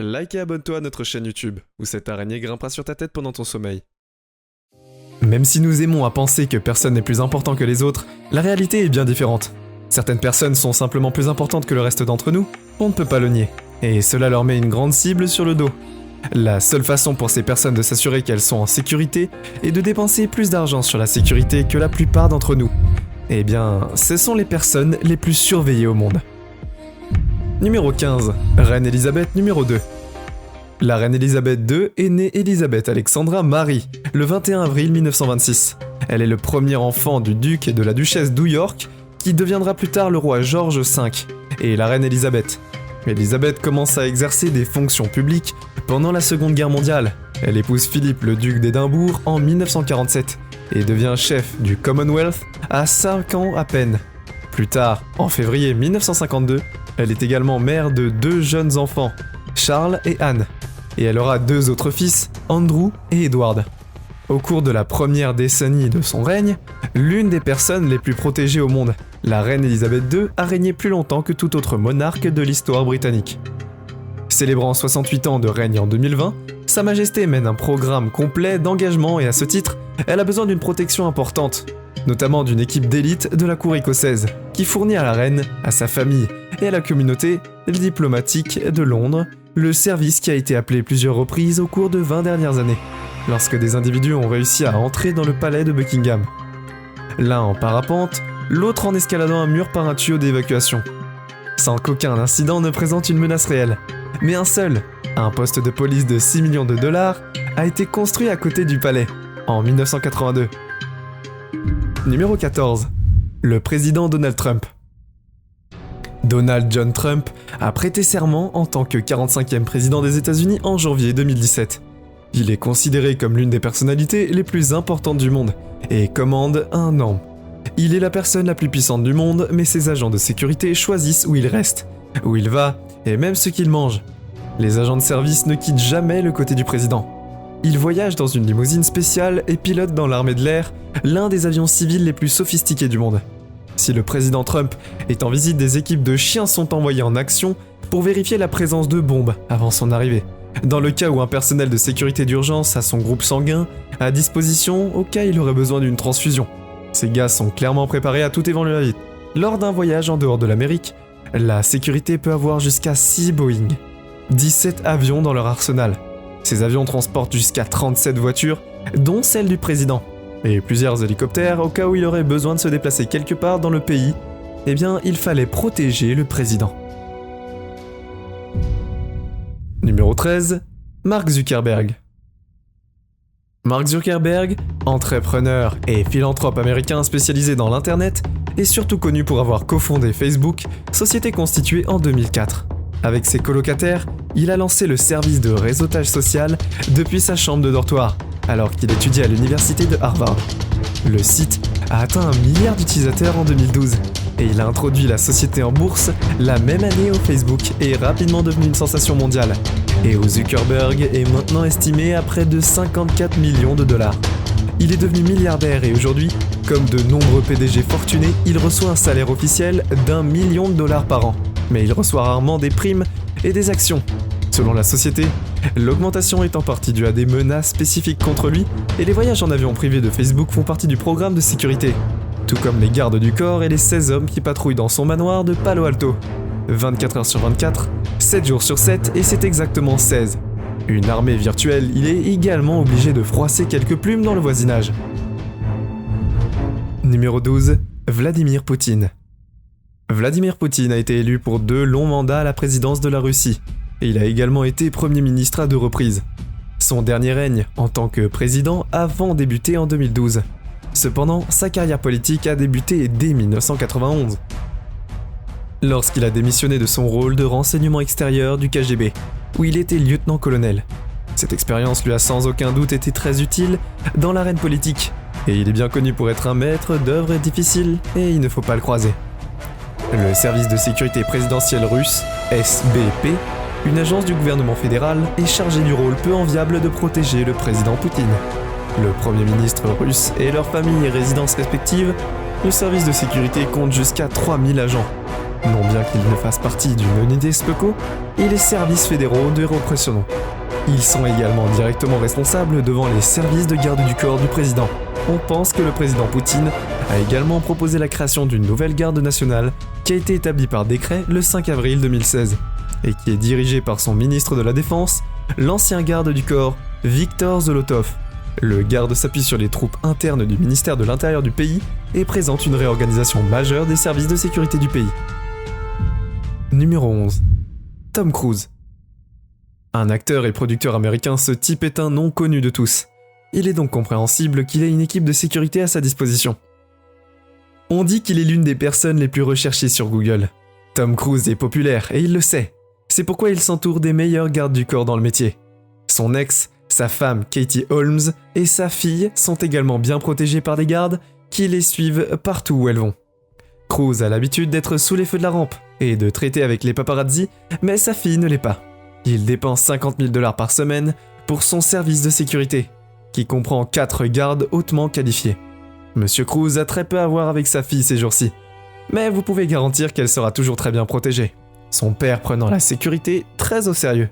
Like et abonne-toi à notre chaîne YouTube, où cette araignée grimpera sur ta tête pendant ton sommeil. Même si nous aimons à penser que personne n'est plus important que les autres, la réalité est bien différente. Certaines personnes sont simplement plus importantes que le reste d'entre nous, on ne peut pas le nier, et cela leur met une grande cible sur le dos. La seule façon pour ces personnes de s'assurer qu'elles sont en sécurité est de dépenser plus d'argent sur la sécurité que la plupart d'entre nous. Eh bien, ce sont les personnes les plus surveillées au monde. Numéro 15. Reine Elisabeth numéro 2. La reine Elisabeth II est née Elisabeth Alexandra Marie, le 21 avril 1926. Elle est le premier enfant du duc et de la duchesse d'York, qui deviendra plus tard le roi George V, et la reine Elisabeth. Elisabeth commence à exercer des fonctions publiques pendant la Seconde Guerre mondiale. Elle épouse Philippe le duc d'Édimbourg en 1947 et devient chef du Commonwealth à 5 ans à peine. Plus tard, en février 1952, elle est également mère de 2 jeunes enfants, Charles et Anne, et elle aura 2 autres fils, Andrew et Edward. Au cours de la première décennie de son règne, l'une des personnes les plus protégées au monde, la reine Elisabeth II, a régné plus longtemps que tout autre monarque de l'histoire britannique. Célébrant 68 ans de règne en 2020, Sa Majesté mène un programme complet d'engagement et à ce titre, elle a besoin d'une protection importante, notamment d'une équipe d'élite de la cour écossaise, qui fournit à la reine, à sa famille et à la communauté diplomatique de Londres, le service qui a été appelé plusieurs reprises au cours de 20 dernières années, lorsque des individus ont réussi à entrer dans le palais de Buckingham. L'un en parapente, l'autre en escaladant un mur par un tuyau d'évacuation. Sans qu'aucun incident ne présente une menace réelle, mais un seul, un poste de police de 6 millions de dollars, a été construit à côté du palais, en 1982. Numéro 14. Le président Donald Trump. Donald John Trump a prêté serment en tant que 45e président des États-Unis en janvier 2017. Il est considéré comme l'une des personnalités les plus importantes du monde et commande un homme. Il est la personne la plus puissante du monde, mais ses agents de sécurité choisissent où il reste, où il va et même ce qu'il mange. Les agents de service ne quittent jamais le côté du président. Il voyage dans une limousine spéciale et pilote dans l'armée de l'air l'un des avions civils les plus sophistiqués du monde. Si le président Trump est en visite, des équipes de chiens sont envoyées en action pour vérifier la présence de bombes avant son arrivée, dans le cas où un personnel de sécurité d'urgence a son groupe sanguin à disposition au cas où il aurait besoin d'une transfusion. Ces gars sont clairement préparés à toute éventualité. Lors d'un voyage en dehors de l'Amérique, la sécurité peut avoir jusqu'à 6 Boeing, 17 avions dans leur arsenal. Ces avions transportent jusqu'à 37 voitures, dont celle du président, et plusieurs hélicoptères au cas où il aurait besoin de se déplacer quelque part dans le pays. Eh bien, il fallait protéger le président. Numéro 13. Mark Zuckerberg. Mark Zuckerberg, entrepreneur et philanthrope américain spécialisé dans l'internet, est surtout connu pour avoir cofondé Facebook, société constituée en 2004. Avec ses colocataires, il a lancé le service de réseautage social depuis sa chambre de dortoir, alors qu'il étudiait à l'université de Harvard. Le site a atteint 1 milliard d'utilisateurs en 2012, et il a introduit la société en bourse la même année au Facebook et est rapidement devenu une sensation mondiale. Et Zuckerberg est maintenant estimé à près de 54 millions de dollars. Il est devenu milliardaire et aujourd'hui, comme de nombreux PDG fortunés, il reçoit un salaire officiel d'1 million de dollars par an. Mais il reçoit rarement des primes et des actions. Selon la société, l'augmentation est en partie due à des menaces spécifiques contre lui et les voyages en avion privé de Facebook font partie du programme de sécurité, tout comme les gardes du corps et les 16 hommes qui patrouillent dans son manoir de Palo Alto. 24 heures sur 24, 7 jours sur 7 et c'est exactement 16. Une armée virtuelle, il est également obligé de froisser quelques plumes dans le voisinage. Numéro 12. Vladimir Poutine. Vladimir Poutine a été élu pour 2 longs mandats à la présidence de la Russie, et il a également été Premier ministre à 2 reprises. Son dernier règne en tant que président avant débuté en 2012. Cependant, sa carrière politique a débuté dès 1991, lorsqu'il a démissionné de son rôle de renseignement extérieur du KGB, où il était lieutenant-colonel. Cette expérience lui a sans aucun doute été très utile dans l'arène politique, et il est bien connu pour être un maître d'œuvre difficile, et il ne faut pas le croiser. Le service de sécurité présidentielle russe, SBP, une agence du gouvernement fédéral, est chargé du rôle peu enviable de protéger le président Poutine. Le Premier ministre russe et leurs familles et résidences respectives, le service de sécurité compte jusqu'à 3000 agents. non bien qu'il ne fasse partie d'une unité SPECO, et les services fédéraux de répression. Ils sont également directement responsables devant les services de garde du corps du président. On pense que le président Poutine a également proposé la création d'une nouvelle garde nationale qui a été établie par décret le 5 avril 2016 et qui est dirigée par son ministre de la Défense, l'ancien garde du corps Viktor Zolotov. Le garde s'appuie sur les troupes internes du ministère de l'Intérieur du pays et présente une réorganisation majeure des services de sécurité du pays. Numéro 11. Tom Cruise. Un acteur et producteur américain, ce type est un nom connu de tous. Il est donc compréhensible qu'il ait une équipe de sécurité à sa disposition. On dit qu'il est l'une des personnes les plus recherchées sur Google. Tom Cruise est populaire et il le sait. C'est pourquoi il s'entoure des meilleurs gardes du corps dans le métier. Son ex, sa femme Katie Holmes et sa fille sont également bien protégées par des gardes qui les suivent partout où elles vont. Cruise a l'habitude d'être sous les feux de la rampe et de traiter avec les paparazzi, mais sa fille ne l'est pas. Il dépense 50 000 $ par semaine pour son service de sécurité, qui comprend 4 gardes hautement qualifiés. Monsieur Cruise a très peu à voir avec sa fille ces jours-ci, mais vous pouvez garantir qu'elle sera toujours très bien protégée, son père prenant la sécurité très au sérieux.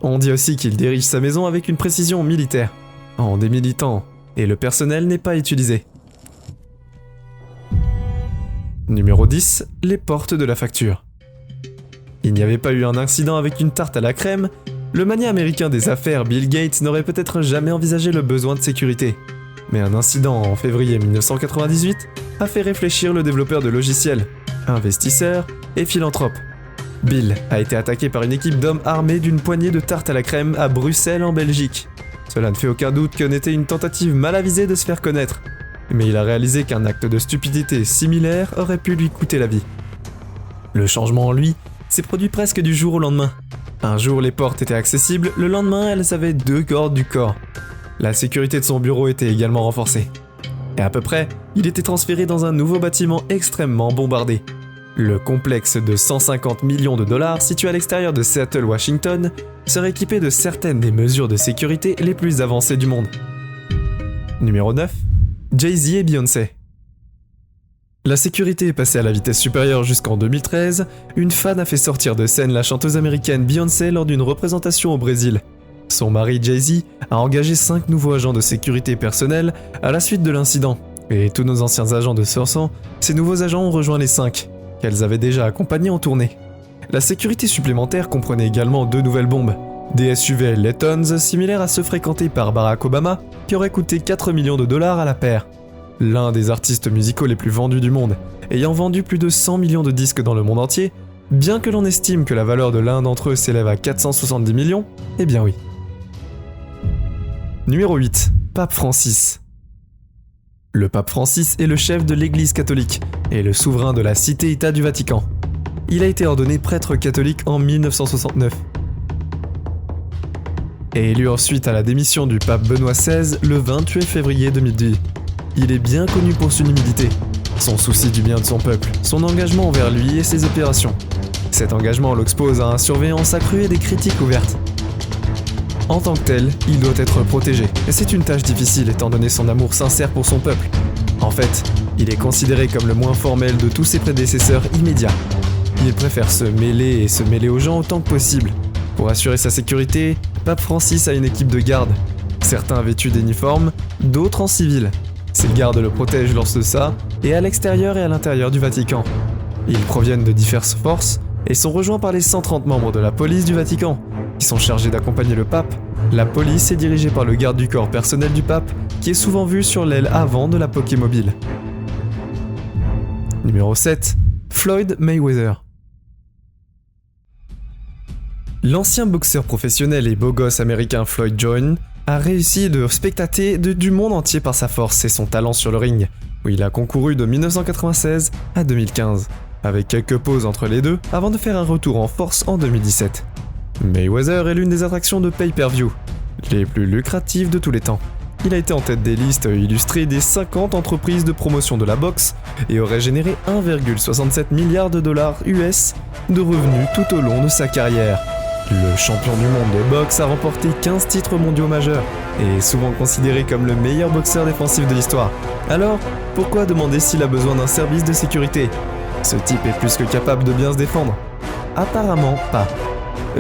On dit aussi qu'il dirige sa maison avec une précision militaire, en démilitant, et le personnel n'est pas utilisé. Numéro 10, les portes de la facture. Il n'y avait pas eu un incident avec une tarte à la crème, le magnat américain des affaires Bill Gates n'aurait peut-être jamais envisagé le besoin de sécurité. Mais un incident en février 1998 a fait réfléchir le développeur de logiciels, investisseur et philanthrope. Bill a été attaqué par une équipe d'hommes armés d'une poignée de tartes à la crème à Bruxelles en Belgique. Cela ne fait aucun doute que n'était une tentative mal avisée de se faire connaître, mais il a réalisé qu'un acte de stupidité similaire aurait pu lui coûter la vie. Le changement en lui s'est produit presque du jour au lendemain. Un jour les portes étaient accessibles, le lendemain elles avaient 2 gardes du corps. La sécurité de son bureau était également renforcée. Et à peu près, il était transféré dans un nouveau bâtiment extrêmement bombardé. Le complexe de 150 millions $, situé à l'extérieur de Seattle, Washington, serait équipé de certaines des mesures de sécurité les plus avancées du monde. Numéro 9. Jay-Z et Beyoncé. La sécurité est passée à la vitesse supérieure jusqu'en 2013, une fan a fait sortir de scène la chanteuse américaine Beyoncé lors d'une représentation au Brésil. Son mari Jay-Z a engagé 5 nouveaux agents de sécurité personnelle à la suite de l'incident, et tous nos anciens agents de Sorsan, ces nouveaux agents ont rejoint les 5, qu'elles avaient déjà accompagnés en tournée. La sécurité supplémentaire comprenait également 2 nouvelles bombes, des SUV Laytons similaires à ceux fréquentés par Barack Obama, qui auraient coûté 4 millions $ à la paire. L'un des artistes musicaux les plus vendus du monde, ayant vendu plus de 100 millions de disques dans le monde entier, bien que l'on estime que la valeur de l'un d'entre eux s'élève à 470 millions, eh bien oui. Numéro 8. Pape Francis. Le pape Francis est le chef de l'Église catholique et le souverain de la cité-État du Vatican. Il a été ordonné prêtre catholique en 1969. Et élu ensuite à la démission du pape Benoît XVI le 28 février 2010. Il est bien connu pour son humilité, son souci du bien de son peuple, son engagement envers lui et ses opérations. Cet engagement l'expose à un surveillance accrue et des critiques ouvertes. En tant que tel, il doit être protégé, et c'est une tâche difficile étant donné son amour sincère pour son peuple. En fait, il est considéré comme le moins formel de tous ses prédécesseurs immédiats. Il préfère se mêler aux gens autant que possible. Pour assurer sa sécurité, Pape Francis a une équipe de gardes, certains vêtus d'uniforme, d'autres en civil. Ces gardes le protègent lors de ça, et à l'extérieur et à l'intérieur du Vatican. Ils proviennent de diverses forces, et sont rejoints par les 130 membres de la police du Vatican, qui sont chargés d'accompagner le pape. La police est dirigée par le garde du corps personnel du pape, qui est souvent vu sur l'aile avant de la Pokémobile. Numéro 7. Floyd Mayweather. L'ancien boxeur professionnel et beau gosse américain Floyd Joyner a réussi de spectater du monde entier par sa force et son talent sur le ring, où il a concouru de 1996 à 2015, avec quelques pauses entre les deux avant de faire un retour en force en 2017. Mayweather est l'une des attractions de pay-per-view, les plus lucratives de tous les temps. Il a été en tête des listes illustrées des 50 entreprises de promotion de la boxe et aurait généré 1,67 milliard de dollars US de revenus tout au long de sa carrière. Le champion du monde de boxe a remporté 15 titres mondiaux majeurs et est souvent considéré comme le meilleur boxeur défensif de l'histoire. Alors, pourquoi demander s'il a besoin d'un service de sécurité ? Ce type est plus que capable de bien se défendre. Apparemment pas.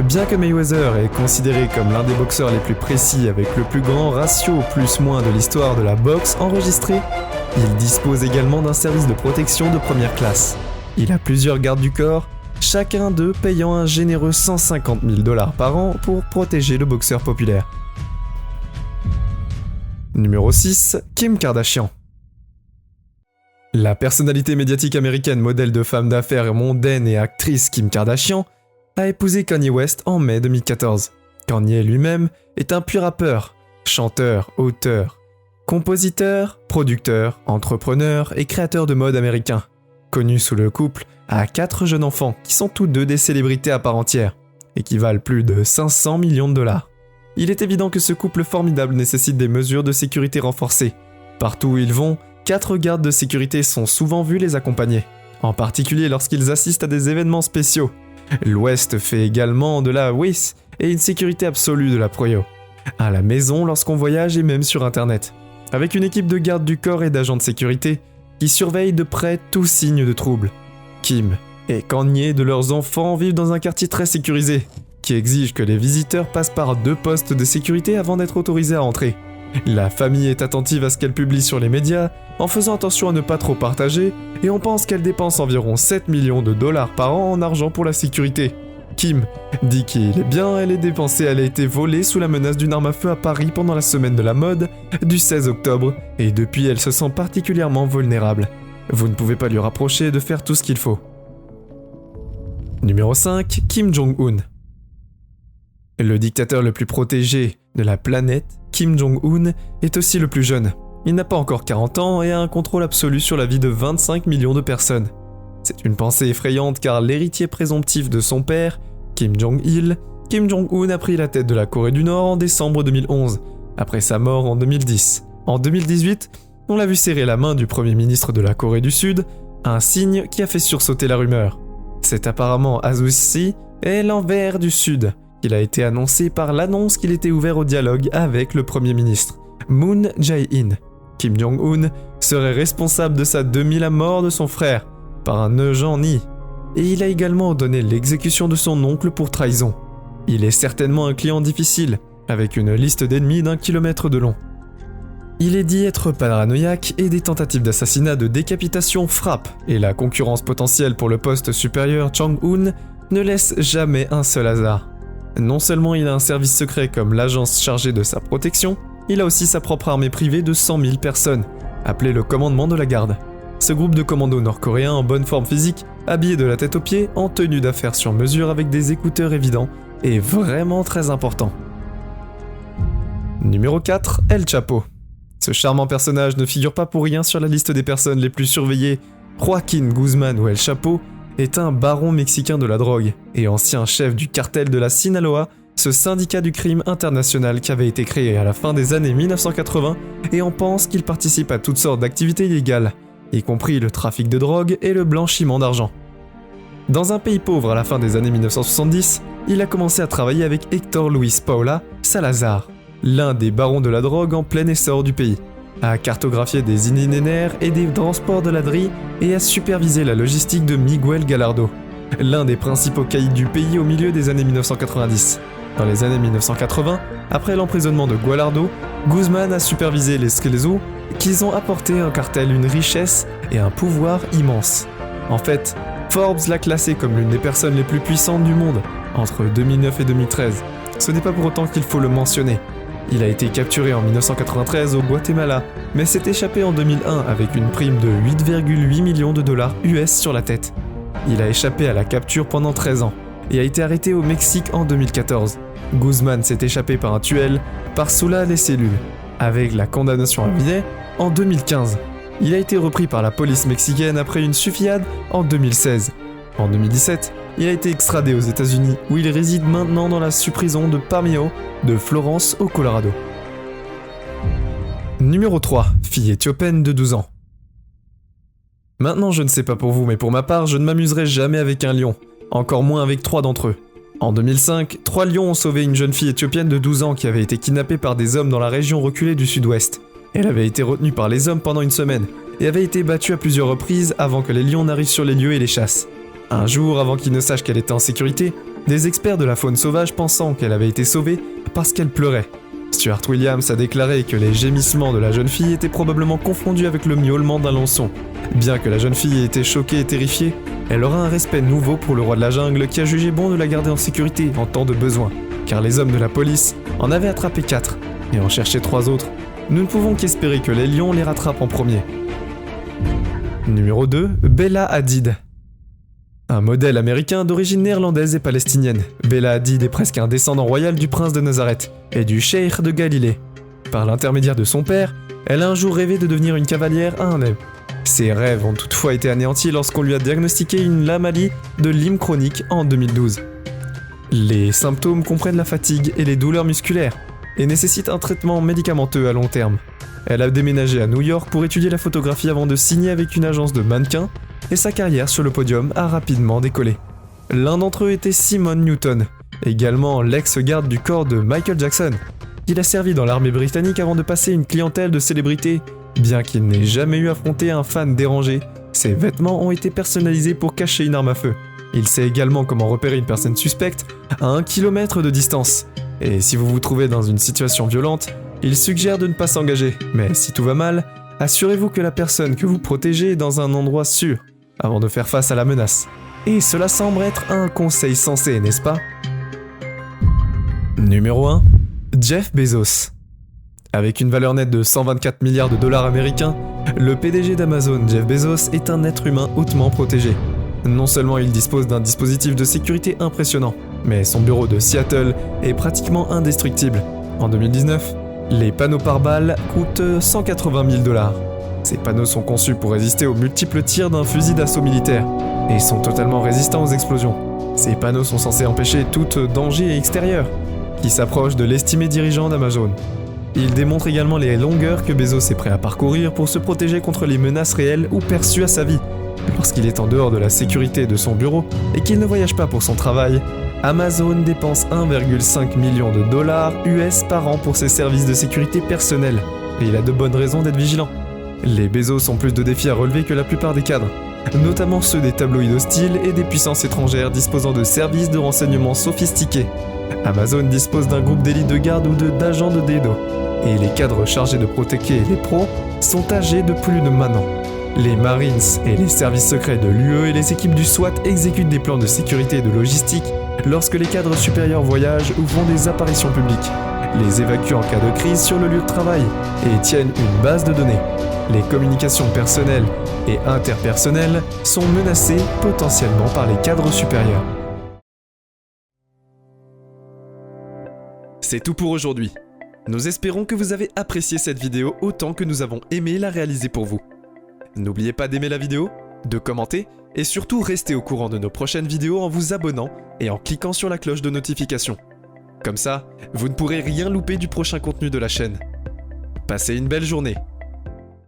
Bien que Mayweather est considéré comme l'un des boxeurs les plus précis avec le plus grand ratio plus-moins de l'histoire de la boxe enregistré, il dispose également d'un service de protection de première classe. Il a plusieurs gardes du corps, chacun d'eux payant un généreux 150 000 $ par an pour protéger le boxeur populaire. Numéro 6, Kim Kardashian. La personnalité médiatique américaine modèle de femme d'affaires mondaine et actrice Kim Kardashian a épousé Kanye West en mai 2014. Kanye lui-même est un pur rappeur, chanteur, auteur, compositeur, producteur, entrepreneur et créateur de mode américain. Connu sous le couple, a 4 jeunes enfants qui sont tous deux des célébrités à part entière et qui valent plus de 500 millions de $. Il est évident que ce couple formidable nécessite des mesures de sécurité renforcées. Partout où ils vont, 4 gardes de sécurité sont souvent vus les accompagner, en particulier lorsqu'ils assistent à des événements spéciaux. L'Ouest fait également de la WIS et une sécurité absolue de la Proyo. À la maison lorsqu'on voyage et même sur internet. Avec une équipe de gardes du corps et d'agents de sécurité qui surveillent de près tout signe de trouble. Kim et Kanye de leurs enfants vivent dans un quartier très sécurisé, qui exige que les visiteurs passent par 2 postes de sécurité avant d'être autorisés à entrer. La famille est attentive à ce qu'elle publie sur les médias, en faisant attention à ne pas trop partager, et on pense qu'elle dépense environ 7 millions de $ par an en argent pour la sécurité. Kim dit qu'il est bien, elle est dépensée, elle a été volée sous la menace d'une arme à feu à Paris pendant la semaine de la mode du 16 octobre, et depuis elle se sent particulièrement vulnérable. Vous ne pouvez pas lui rapprocher de faire tout ce qu'il faut. Numéro 5, Kim Jong-un. Le dictateur le plus protégé de la planète, Kim Jong-un, est aussi le plus jeune. Il n'a pas encore 40 ans et a un contrôle absolu sur la vie de 25 millions de personnes. C'est une pensée effrayante car l'héritier présomptif de son père, Kim Jong-il, Kim Jong-un a pris la tête de la Corée du Nord en décembre 2011, après sa mort en 2010. En 2018, on l'a vu serrer la main du premier ministre de la Corée du Sud, un signe qui a fait sursauter la rumeur. C'est apparemment Azusi et l'envers du Sud, qu'il a été annoncé par l'annonce qu'il était ouvert au dialogue avec le Premier ministre, Moon Jae-in. Kim Jong-un serait responsable de sa demi-la mort de son frère, par un agent NI, et il a également ordonné l'exécution de son oncle pour trahison. Il est certainement un client difficile, avec une liste d'ennemis d'1 kilomètre de long. Il est dit être paranoïaque et des tentatives d'assassinat, de décapitation frappent, et la concurrence potentielle pour le poste supérieur Chang-un ne laisse jamais un seul hasard. Non seulement il a un service secret comme l'agence chargée de sa protection, il a aussi sa propre armée privée de 100 000 personnes, appelée le commandement de la garde. Ce groupe de commandos nord-coréens en bonne forme physique, habillés de la tête aux pieds, en tenue d'affaires sur mesure avec des écouteurs évidents, est vraiment très important. Numéro 4, El Chapo. Ce charmant personnage ne figure pas pour rien sur la liste des personnes les plus surveillées. Joaquín Guzmán ou El Chapo est un baron mexicain de la drogue et ancien chef du cartel de la Sinaloa, ce syndicat du crime international qui avait été créé à la fin des années 1980 et on pense qu'il participe à toutes sortes d'activités illégales, y compris le trafic de drogue et le blanchiment d'argent. Dans un pays pauvre à la fin des années 1970, il a commencé à travailler avec Héctor Luis Paula Salazar, l'un des barons de la drogue en plein essor du pays, a cartographié des itinéraires et des transports de la DRI et a supervisé la logistique de Miguel Gallardo, l'un des principaux caïds du pays au milieu des années 1990. Dans les années 1980, après l'emprisonnement de Gallardo, Guzmán a supervisé les Skelezos qui ont apporté au cartel une richesse et un pouvoir immense. En fait, Forbes l'a classé comme l'une des personnes les plus puissantes du monde entre 2009 et 2013. Ce n'est pas pour autant qu'il faut le mentionner. Il a été capturé en 1993 au Guatemala, mais s'est échappé en 2001 avec une prime de 8,8 millions de $ US sur la tête. Il a échappé à la capture pendant 13 ans et a été arrêté au Mexique en 2014. Guzmán s'est échappé par un tunnel par Sula les cellules, avec la condamnation à vie en 2015. Il a été repris par la police mexicaine après une fusillade en 2016. En 2017, il a été extradé aux États-Unis où il réside maintenant dans la sous-prison de Parmio de Florence au Colorado. Numéro 3, fille éthiopienne de 12 ans. Maintenant je ne sais pas pour vous mais pour ma part je ne m'amuserai jamais avec un lion, encore moins avec 3 d'entre eux. En 2005, 3 lions ont sauvé une jeune fille éthiopienne de 12 ans qui avait été kidnappée par des hommes dans la région reculée du sud-ouest. Elle avait été retenue par les hommes pendant une semaine, et avait été battue à plusieurs reprises avant que les lions n'arrivent sur les lieux et les chassent. Un jour, avant qu'ils ne sachent qu'elle était en sécurité, des experts de la faune sauvage pensant qu'elle avait été sauvée parce qu'elle pleurait. Stuart Williams a déclaré que les gémissements de la jeune fille étaient probablement confondus avec le miaulement d'un lançon. Bien que la jeune fille ait été choquée et terrifiée, elle aura un respect nouveau pour le roi de la jungle qui a jugé bon de la garder en sécurité en temps de besoin, car les hommes de la police en avaient attrapé 4 et en cherchaient 3 autres. Nous ne pouvons qu'espérer que les lions les rattrapent en premier. Numéro 2, Bella Hadid. Un modèle américain d'origine néerlandaise et palestinienne, Bella Hadid est presque un descendant royal du prince de Nazareth et du cheikh de Galilée. Par l'intermédiaire de son père, elle a un jour rêvé de devenir une cavalière à un œil. Ses rêves ont toutefois été anéantis lorsqu'on lui a diagnostiqué une maladie de Lyme chronique en 2012. Les symptômes comprennent la fatigue et les douleurs musculaires et nécessitent un traitement médicamenteux à long terme. Elle a déménagé à New York pour étudier la photographie avant de signer avec une agence de mannequins et sa carrière sur le podium a rapidement décollé. L'un d'entre eux était Simon Newton, également l'ex-garde du corps de Michael Jackson. Il a servi dans l'armée britannique avant de passer une clientèle de célébrités. Bien qu'il n'ait jamais eu affronté un fan dérangé, ses vêtements ont été personnalisés pour cacher une arme à feu. Il sait également comment repérer une personne suspecte à 1 km de distance. Et si vous vous trouvez dans une situation violente, il suggère de ne pas s'engager. Mais si tout va mal, assurez-vous que la personne que vous protégez est dans un endroit sûr, avant de faire face à la menace. Et cela semble être un conseil sensé, n'est-ce pas? Numéro 1. Jeff Bezos. Avec une valeur nette de 124 milliards de dollars américains, le PDG d'Amazon, Jeff Bezos, est un être humain hautement protégé. Non seulement il dispose d'un dispositif de sécurité impressionnant, mais son bureau de Seattle est pratiquement indestructible. En 2019, les panneaux pare-balles coûtent 180 000 $. Ces panneaux sont conçus pour résister aux multiples tirs d'un fusil d'assaut militaire et sont totalement résistants aux explosions. Ces panneaux sont censés empêcher tout danger extérieur qui s'approche de l'estimé dirigeant d'Amazon. Il démontre également les longueurs que Bezos est prêt à parcourir pour se protéger contre les menaces réelles ou perçues à sa vie. Lorsqu'il est en dehors de la sécurité de son bureau et qu'il ne voyage pas pour son travail, Amazon dépense 1,5 million de dollars US par an pour ses services de sécurité personnels, et il a de bonnes raisons d'être vigilant. Les Bezos ont plus de défis à relever que la plupart des cadres, notamment ceux des tabloïds hostiles et des puissances étrangères disposant de services de renseignement sophistiqués. Amazon dispose d'un groupe d'élite de garde ou d'agents de DDoS, et les cadres chargés de protéger les pros sont âgés de plus de un an. Les Marines et les services secrets de l'UE et les équipes du SWAT exécutent des plans de sécurité et de logistique lorsque les cadres supérieurs voyagent ou font des apparitions publiques, les évacuent en cas de crise sur le lieu de travail et tiennent une base de données. Les communications personnelles et interpersonnelles sont menacées potentiellement par les cadres supérieurs. C'est tout pour aujourd'hui. Nous espérons que vous avez apprécié cette vidéo autant que nous avons aimé la réaliser pour vous. N'oubliez pas d'aimer la vidéo, de commenter et surtout restez au courant de nos prochaines vidéos en vous abonnant et en cliquant sur la cloche de notification. Comme ça, vous ne pourrez rien louper du prochain contenu de la chaîne. Passez une belle journée.